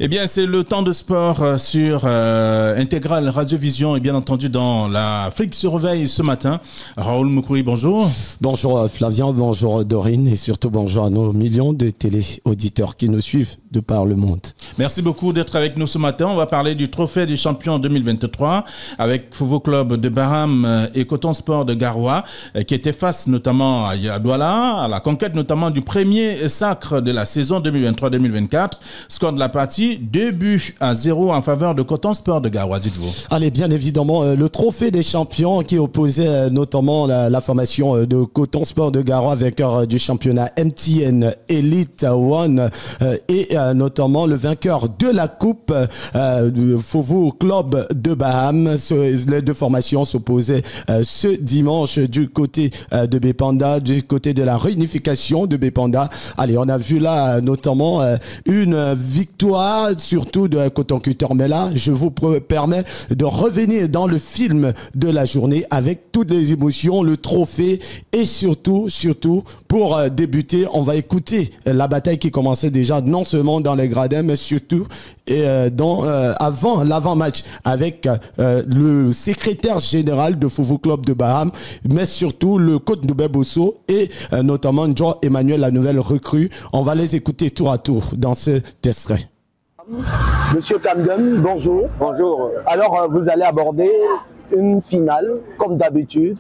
Eh bien, c'est le temps de sport sur Intégral Radiovision et bien entendu dans l'Afrique se réveille ce matin. Raoul Moukouri, bonjour. Bonjour Flavien, bonjour Dorine et surtout bonjour à nos millions de téléauditeurs qui nous suivent de par le monde. Merci beaucoup d'être avec nous ce matin. On va parler du trophée du champion 2023 avec Fovo Club de Baham et Coton Sport de Garoua qui étaient face notamment à Douala, à la conquête notamment du premier sacre de la saison 2023-2024. Score de la partie, 2-0 en faveur de Coton Sport de Garoua, dites-vous. Allez, bien évidemment, le trophée des champions qui opposait notamment la formation de Coton Sport de Garoua, vainqueur du championnat MTN Elite One et notamment le vainqueur de la coupe du Fovo Club de Baham. Les deux formations s'opposaient ce dimanche du côté de Bépanda, du côté de la réunification de Bépanda. Allez, on a vu là notamment une victoire, surtout de Coton Cutter. Mais là, je vous permets de revenir dans le film de la journée avec toutes les émotions, le trophée et surtout, pour débuter, on va écouter la bataille qui commençait déjà non seulement dans les gradins, mais surtout avant l'avant-match avec le secrétaire général de Fovo Club de Baham, mais surtout le coach Ndoubé Bosso et notamment John Emmanuel, la nouvelle recrue. On va les écouter tour à tour dans ce extrait. Monsieur Camden, bonjour. Bonjour. Alors, vous allez aborder une finale, comme d'habitude.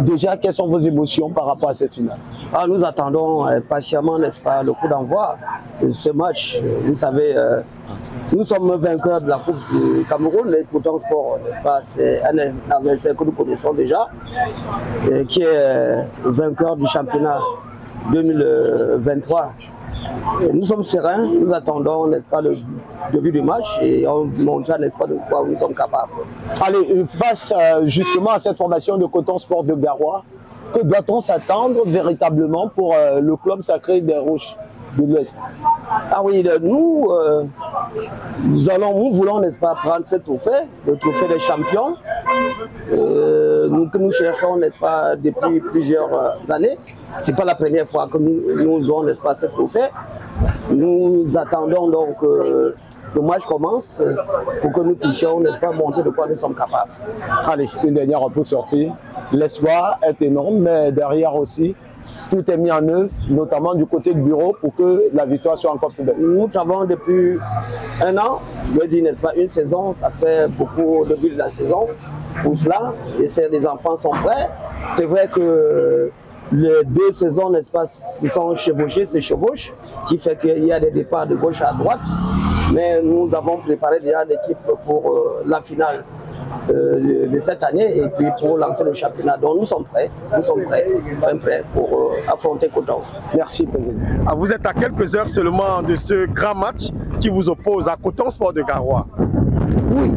Déjà, quelles sont vos émotions par rapport à cette finale? Nous attendons patiemment, n'est-ce pas, le coup d'envoi de ce match. Vous savez, nous sommes vainqueurs de la Coupe du Cameroun, les Coton Sport, n'est-ce pas? C'est un adversaire que nous connaissons déjà, qui est vainqueur du championnat 2023. Et nous sommes sereins, nous attendons, n'est-ce pas, le début du match et on montrera, n'est-ce pas, de quoi nous sommes capables. Allez, face justement à cette formation de Coton Sport de Garoua, que doit-on s'attendre véritablement pour le club sacré des Roches de l'Ouest? Ah oui, nous voulons, n'est-ce pas, prendre ce trophée, le trophée des champions, que nous cherchons, n'est-ce pas, depuis plusieurs années. C'est pas la première fois que nous jouons, n'est-ce pas, ce trophée. Nous attendons donc que le match commence pour que nous puissions, n'est-ce pas, montrer de quoi nous sommes capables. Allez, une dernière on peut sortir. L'espoir est énorme, mais derrière aussi, tout est mis en œuvre, notamment du côté du bureau, pour que la victoire soit encore plus belle. Nous travaillons depuis un an, je veux dire, n'est-ce pas, une saison, ça fait beaucoup au début de la saison pour cela. Et les enfants sont prêts. C'est vrai que les deux saisons, n'est-ce pas, se sont chevauchées, ce qui fait qu'il y a des départs de gauche à droite. Mais nous avons préparé déjà l'équipe pour la finale de cette année et puis pour lancer le championnat. Donc nous sommes prêts pour affronter Coton. Merci, Président. Vous êtes à quelques heures seulement de ce grand match qui vous oppose à Coton Sport de Garoua. Oui,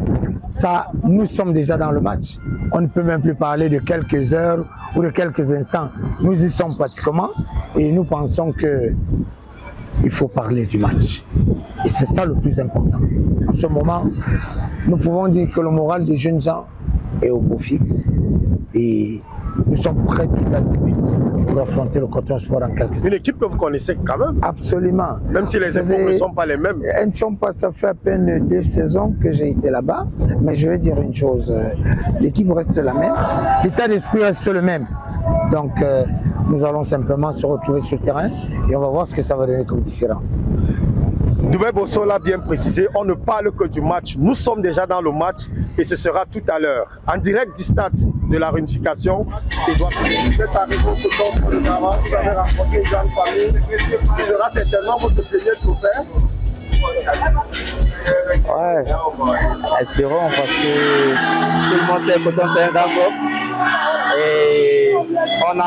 ça, nous sommes déjà dans le match. On ne peut même plus parler de quelques heures ou de quelques instants. Nous y sommes pratiquement et nous pensons qu'il faut parler du match. Et c'est ça le plus important. En ce moment, nous pouvons dire que le moral des jeunes gens est au beau fixe et nous sommes prêts tout azimut pour affronter le Coton Sport en quelques instants. Une équipe que vous connaissez quand même? Absolument. Même si les épaules ne sont pas les mêmes? Elles ne sont pas, ça fait à peine 2 saisons que j'ai été là-bas. Mais je vais dire une chose, l'équipe reste la même, l'état d'esprit reste le même. Donc nous allons simplement se retrouver sur le terrain et on va voir ce que ça va donner comme différence. Ndoubé Bosso l'a bien précisé, on ne parle que du match. Nous sommes déjà dans le match et ce sera tout à l'heure. En direct du stade de la réunification, vous êtes arrivé au Coton pour le Garoua, vous avez rencontré Jean Famille, qui sera certainement votre premier trophée. Ouais, espérons parce que tout le monde sait que Coton c'est un grand club et on a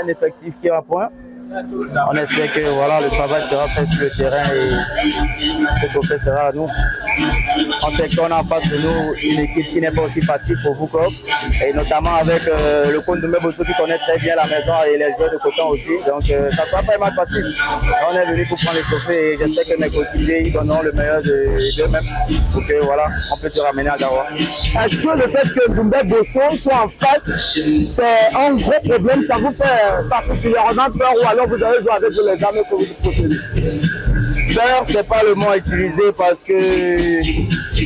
un effectif qui est à point. On espère que voilà, le travail sera fait sur le terrain et ce trophée sera à nous. On sait qu'on a en face de nous une équipe qui n'est pas aussi facile pour vous, club, et notamment avec le coach Ndoubé Bosso qui connaît très bien la maison et les joueurs de Coton aussi. Donc ça ne sera pas vraiment facile. On est venu pour prendre le trophée et j'espère que mes coéquipiers ils donneront le meilleur d'eux-mêmes pour que voilà, on peut se ramener à Garoua. Est-ce que le fait que Ndoubé Bosso soit en face, c'est un gros problème? Ça vous fait particulièrement peur ou alors vous avez joué avec les gamins que vous possédez? peur, c'est pas le mot utilisé parce que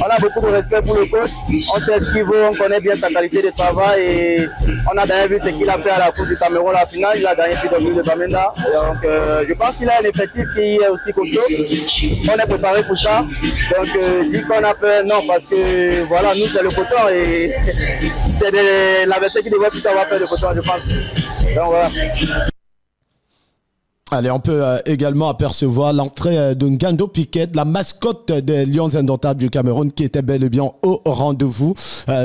on a beaucoup de respect pour le coach. On sait ce qu'il veut, on connaît bien sa qualité de travail et on a d'ailleurs vu ce qu'il a fait à la Coupe du Cameroun, la finale. Il a gagné plus de but de Bamenda. Donc je pense qu'il a un effectif qui est aussi costaud. On est préparé pour ça. Donc dit qu'on a peur, non, parce que voilà, nous c'est le coton et c'est l'adversaire qui devrait plutôt avoir peur de coton, je pense. Donc voilà. Allez, on peut également apercevoir l'entrée de Ngando Piquet, la mascotte des Lions Indomptables du Cameroun, qui était bel et bien au rendez-vous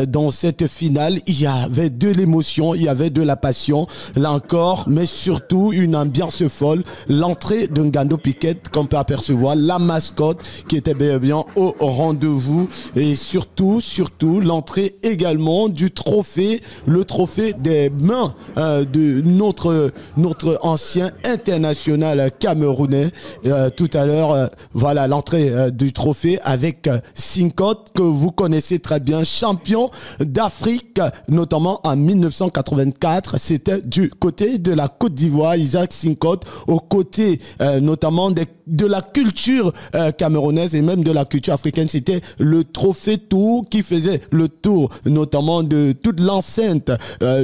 dans cette finale. Il y avait de l'émotion, il y avait de la passion, là encore, mais surtout une ambiance folle. L'entrée de Ngando Piquet, qu'on peut apercevoir, la mascotte qui était bel et bien au rendez-vous, et surtout l'entrée également du trophée, le trophée des mains de notre ancien international camerounais. Tout à l'heure, voilà l'entrée du trophée avec Sincote, que vous connaissez très bien, champion d'Afrique, notamment en 1984. C'était du côté de la Côte d'Ivoire, Isaac Sincote, aux côtés notamment de la culture camerounaise et même de la culture africaine. C'était le trophée tour qui faisait le tour notamment de toute l'enceinte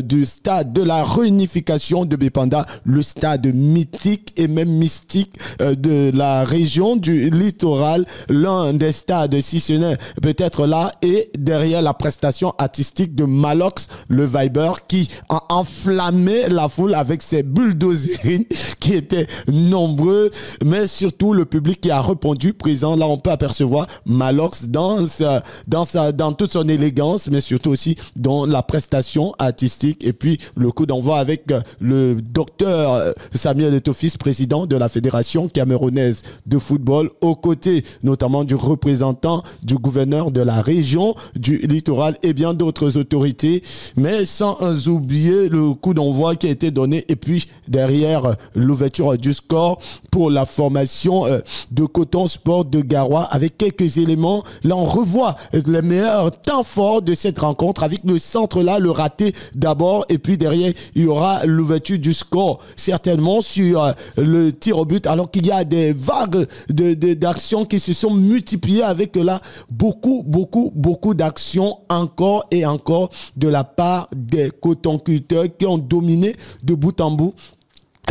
du stade de la réunification de Bépanda, le stade mythique et même mystique de la région du littoral, l'un des stades, si ce n'est peut-être là, et derrière la prestation artistique de Malox, le Viber, qui a enflammé la foule avec ses bulldozerines qui étaient nombreux, mais surtout le public qui a répondu présent. Là, on peut apercevoir Malox dans toute son élégance, mais surtout aussi dans la prestation artistique. Et puis le coup d'envoi avec le docteur Samuel Etofis, président de la Fédération camerounaise de football, aux côtés notamment du représentant du gouverneur de la région du littoral et bien d'autres autorités, mais sans oublier le coup d'envoi qui a été donné, et puis derrière l'ouverture du score pour la formation de Coton Sport de Garoua avec quelques éléments. Là, on revoit les meilleurs temps forts de cette rencontre avec le centre là, le raté d'abord, et puis derrière, il y aura l'ouverture du score, certainement sur le tir au but, alors qu'il y a des vagues d'actions qui se sont multipliées avec là beaucoup d'actions encore et encore de la part des cotonculteurs qui ont dominé de bout en bout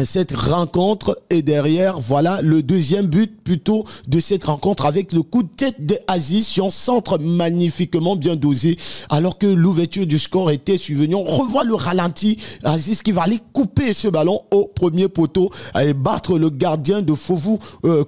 cette rencontre. Et derrière, voilà le deuxième but plutôt de cette rencontre avec le coup de tête d'Aziz sur un centre magnifiquement bien dosé, alors que l'ouverture du score était survenue. On revoit le ralenti, Aziz qui va aller couper ce ballon au premier poteau et battre le gardien de Fovu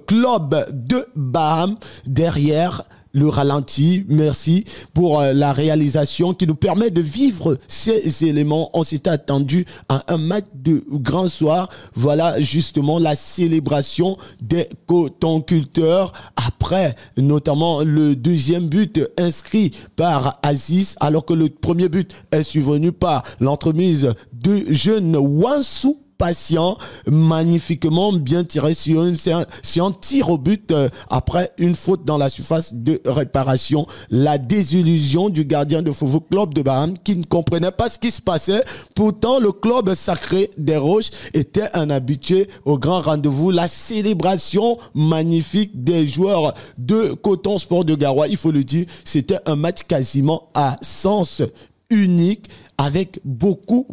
Club de Baham. Derrière, le ralenti, merci pour la réalisation qui nous permet de vivre ces éléments. On s'était attendu à un match de grand soir. Voilà justement la célébration des cotonculteurs après notamment le deuxième but inscrit par Aziz, alors que le premier but est survenu par l'entremise de jeune Wansou, patient, magnifiquement bien tiré sur un tir au but après une faute dans la surface de réparation. La désillusion du gardien de Fovu Club de Baham qui ne comprenait pas ce qui se passait. Pourtant, le club sacré des Roches était un habitué au grand rendez-vous. La célébration magnifique des joueurs de Coton Sport de Garoua, il faut le dire, c'était un match quasiment à sens unique, avec beaucoup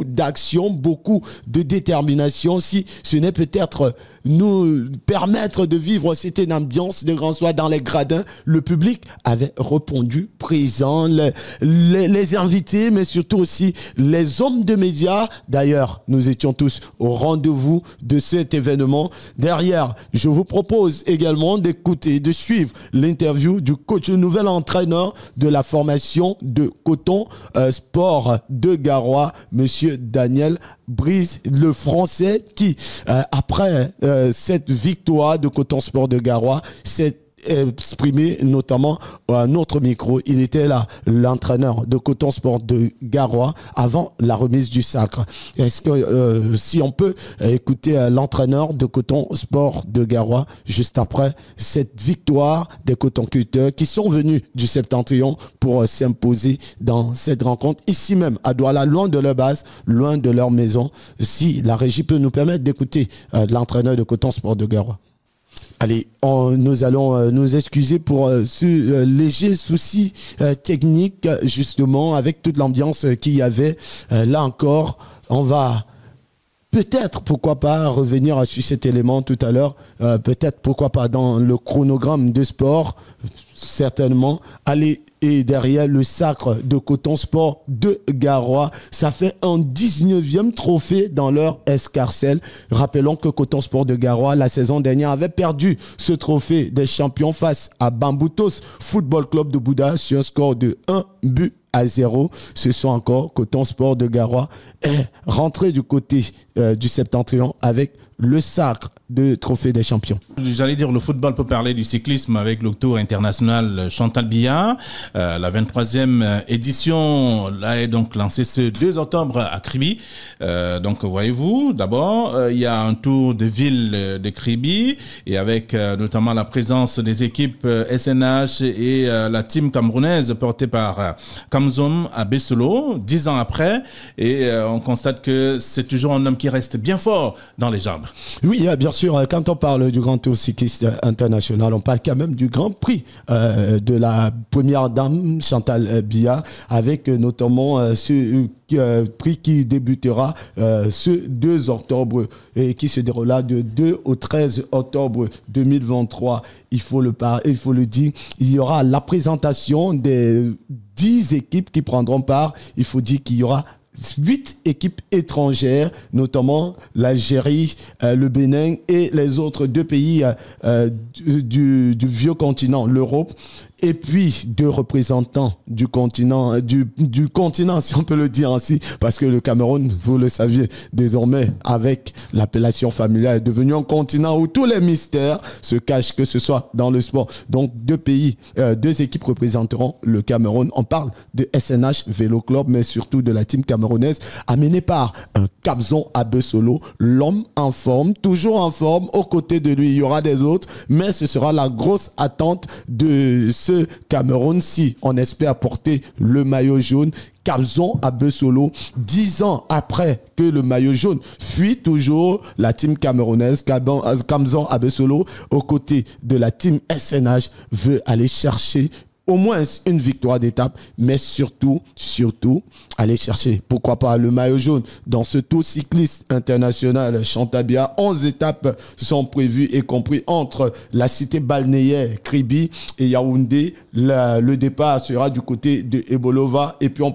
d'action, beaucoup de détermination. Si ce n'est peut-être nous permettre de vivre cette ambiance de grand soir dans les gradins, le public avait répondu présent, les invités, mais surtout aussi les hommes de médias. D'ailleurs, nous étions tous au rendez-vous de cet événement. Derrière, je vous propose également d'écouter, de suivre l'interview du coach, le nouvel entraîneur de la formation de Coton Sport de Garoua, monsieur Daniel Brice, le Français qui, après cette victoire de Coton Sport de Garoua, s'est exprimé notamment à un autre micro. Il était là, l'entraîneur de Coton Sport de Garoua, avant la remise du sacre. Est-ce que si on peut écouter l'entraîneur de Coton Sport de Garoua juste après cette victoire des cotonculteurs qui sont venus du Septentrion pour s'imposer dans cette rencontre ici même à Douala, loin de leur base, loin de leur maison. Si la régie peut nous permettre d'écouter l'entraîneur de Coton Sport de Garoua. Allez, nous allons nous excuser pour ce léger souci technique, justement, avec toute l'ambiance qu'il y avait. Là encore, on va peut-être, pourquoi pas, revenir sur cet élément tout à l'heure. Peut-être, pourquoi pas, dans le chronogramme de sport, certainement. Allez, et derrière le sacre de Coton Sport de Garoua, ça fait un 19e trophée dans leur escarcelle. Rappelons que Coton Sport de Garoua, la saison dernière, avait perdu ce trophée des champions face à Bamboutos Football Club de Bouddha sur un score de 1-0. Ce sont encore Coton Sport de Garoua est rentré du côté du Septentrion avec le sacre de trophée des champions. J'allais dire, le football peut parler du cyclisme avec le Tour international Chantal Biya. La 23e édition là est donc lancée ce 2 octobre à Kribi. Donc voyez-vous, d'abord il y a un tour de ville de Kribi et avec notamment la présence des équipes SNH et la team camerounaise portée par Kamzom à Bessolo 10 ans après, et on constate que c'est toujours un homme qui reste bien fort dans les jambes. Oui, bien sûr, quand on parle du Grand Tour cycliste international, on parle quand même du Grand Prix de la première dame Chantal Biya, avec notamment ce prix qui débutera ce 2 octobre et qui se déroulera de 2 au 13 octobre 2023. Il faut le dire, il y aura la présentation des 10 équipes qui prendront part. Il faut dire qu'il y aura 8 équipes étrangères, notamment l'Algérie, le Bénin et les autres 2 pays du vieux continent, l'Europe. Et puis 2 représentants du continent, du continent, si on peut le dire ainsi, parce que le Cameroun, vous le saviez, désormais, avec l'appellation familiale, est devenu un continent où tous les mystères se cachent, que ce soit dans le sport. Donc 2 pays, 2 équipes représenteront le Cameroun. On parle de SNH Vélo Club, mais surtout de la team camerounaise, amenée par un Kamzom Abesolo, l'homme en forme, toujours en forme. Aux côtés de lui, il y aura des autres, mais ce sera la grosse attente de ce Cameroun si on espère porter le maillot jaune. Kamzom Abesolo, 10 ans après que le maillot jaune fuit toujours la team camerounaise, Kamzom Abesolo, aux côtés de la team SNH, veut aller chercher au moins une victoire d'étape, mais surtout, aller chercher, pourquoi pas, le maillot jaune dans ce tour cycliste international Chantal Biya. 11 étapes sont prévues, y compris entre la cité balnéaire Kribi et Yaoundé. Le départ sera du côté de Ebolova et puis on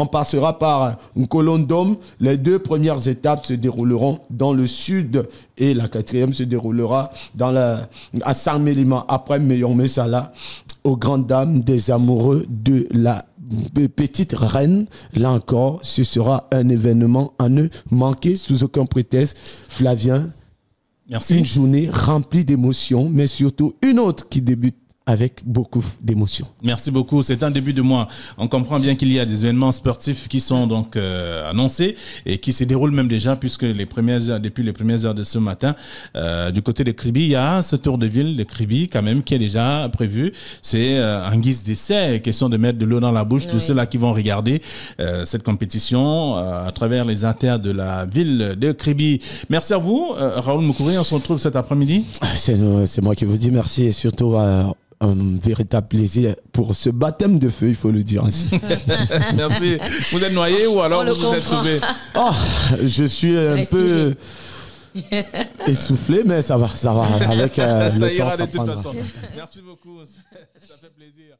passera par Nkolondom. Les 2 premières étapes se dérouleront dans le sud et la 4e se déroulera à Saint-Mélima, après Meyomé Sala, aux grandes dames des amoureux de la petite reine. Là encore, ce sera un événement à ne manquer sous aucun prétexte. Flavien, merci. Une journée remplie d'émotions, mais surtout une autre qui débute avec beaucoup d'émotions. Merci beaucoup. C'est un début de mois. On comprend bien qu'il y a des événements sportifs qui sont donc annoncés et qui se déroulent même déjà, puisque depuis les premières heures de ce matin, du côté de Kribi, il y a ce tour de ville de Kribi quand même qui est déjà prévu. C'est en guise d'essai, question de mettre de l'eau dans la bouche de ceux-là qui vont regarder cette compétition à travers les artères de la ville de Kribi. Merci à vous, Raoul Moukouri. On se retrouve cet après-midi. C'est moi qui vous dis merci, et surtout un véritable plaisir pour ce baptême de feu, il faut le dire ainsi. Merci. Vous êtes noyé ou alors vous êtes sauvé? Oh, je suis un peu essoufflé, mais ça va avec le temps. Ça ira de toute façon. Merci beaucoup. Ça fait plaisir.